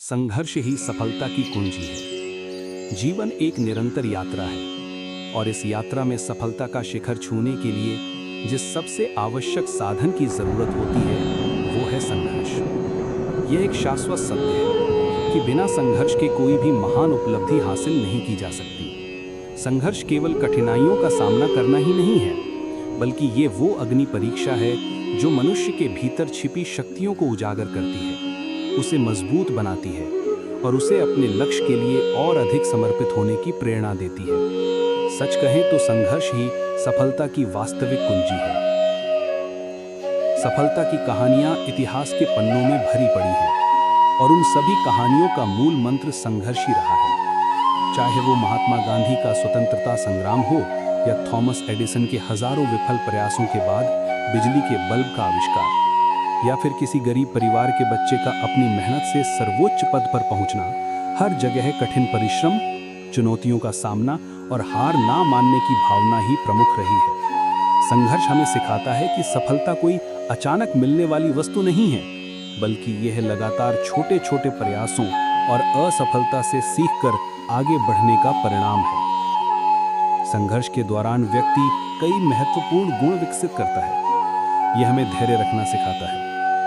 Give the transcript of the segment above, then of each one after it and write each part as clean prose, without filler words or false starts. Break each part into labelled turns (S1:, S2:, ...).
S1: संघर्ष ही सफलता की कुंजी है। जीवन एक निरंतर यात्रा है और इस यात्रा में सफलता का शिखर छूने के लिए जिस सबसे आवश्यक साधन की जरूरत होती है वो है संघर्ष। यह एक शाश्वत सत्य है कि बिना संघर्ष के कोई भी महान उपलब्धि हासिल नहीं की जा सकती। संघर्ष केवल कठिनाइयों का सामना करना ही नहीं है, बल्कि ये वो अग्नि परीक्षा है जो मनुष्य के भीतर छिपी शक्तियों को उजागर करती है, उसे मजबूत बनाती है और उसे अपने लक्ष्य के लिए और अधिक समर्पित होने की प्रेरणा देती है। सच कहें तो संघर्ष ही सफलता की वास्तविक कुंजी है। सफलता की कहानियां इतिहास के पन्नों में भरी पड़ी हैं और उन सभी कहानियों का मूल मंत्र संघर्ष ही रहा है। चाहे वो महात्मा गांधी का स्वतंत्रता संग्राम हो या थॉमस एडिसन के हजारों विफल प्रयासों के बाद बिजली के बल्ब का आविष्कार, या फिर किसी गरीब परिवार के बच्चे का अपनी मेहनत से सर्वोच्च पद पर पहुंचना, हर जगह कठिन परिश्रम, चुनौतियों का सामना और हार ना मानने की भावना ही प्रमुख रही है। संघर्ष हमें सिखाता है कि सफलता कोई अचानक मिलने वाली वस्तु नहीं है, बल्कि यह लगातार छोटे छोटे प्रयासों और असफलता से सीखकर आगे बढ़ने का परिणाम है। संघर्ष के दौरान व्यक्ति कई महत्वपूर्ण गुण विकसित करता है। यह हमें धैर्य रखना सिखाता है,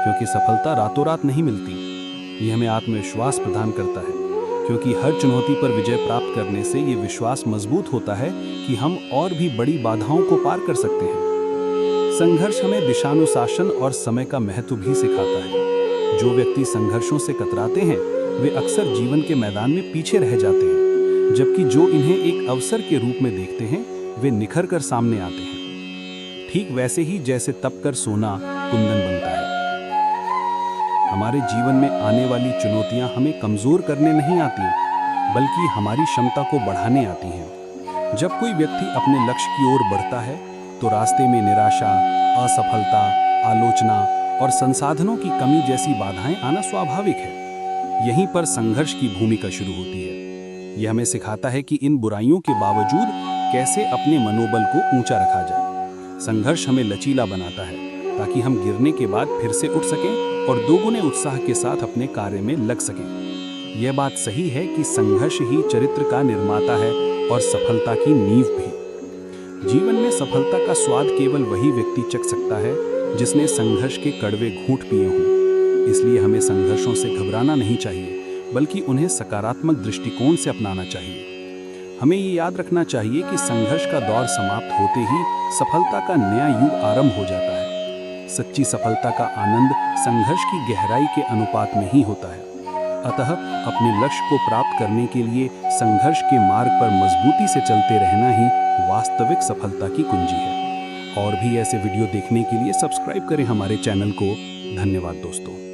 S1: क्योंकि सफलता रातों रात नहीं मिलती। यह हमें आत्मविश्वास प्रदान करता है, क्योंकि हर चुनौती पर विजय प्राप्त करने से ये विश्वास मजबूत होता है कि हम और भी बड़ी बाधाओं को पार कर सकते हैं। संघर्ष हमें दिशानुशासन और समय का महत्व भी सिखाता है। जो व्यक्ति संघर्षों से कतराते हैं वे अक्सर जीवन के मैदान में पीछे रह जाते हैं, जबकि जो इन्हें एक अवसर के रूप में देखते हैं वे निखर कर सामने आते हैं। ठीक वैसे ही जैसे तपकर सोना कुंदन बनता है। हमारे जीवन में आने वाली चुनौतियां हमें कमजोर करने नहीं आती, बल्कि हमारी क्षमता को बढ़ाने आती हैं। जब कोई व्यक्ति अपने लक्ष्य की ओर बढ़ता है तो रास्ते में निराशा, असफलता, आलोचना और संसाधनों की कमी जैसी बाधाएं आना स्वाभाविक है। यहीं पर संघर्ष की भूमिका शुरू होती है। यह हमें सिखाता है कि इन बुराइयों के बावजूद कैसे अपने मनोबल को ऊंचा रखा जाए। संघर्ष हमें लचीला बनाता है ताकि हम गिरने के बाद फिर से उठ सकें और दोगुने उत्साह के साथ अपने कार्य में लग सकें। यह बात सही है कि संघर्ष ही चरित्र का निर्माता है और सफलता की नींव भी। जीवन में सफलता का स्वाद केवल वही व्यक्ति चख सकता है जिसने संघर्ष के कड़वे घूंट पिए हों। इसलिए हमें संघर्षों से घबराना नहीं चाहिए, बल्कि उन्हें सकारात्मक दृष्टिकोण से अपनाना चाहिए। हमें ये याद रखना चाहिए कि संघर्ष का दौर समाप्त होते ही सफलता का नया युग आरंभ हो जाता है। सच्ची सफलता का आनंद संघर्ष की गहराई के अनुपात में ही होता है। अतः अपने लक्ष्य को प्राप्त करने के लिए संघर्ष के मार्ग पर मजबूती से चलते रहना ही वास्तविक सफलता की कुंजी है। और भी ऐसे वीडियो देखने के लिए सब्सक्राइब करें हमारे चैनल को। धन्यवाद दोस्तों।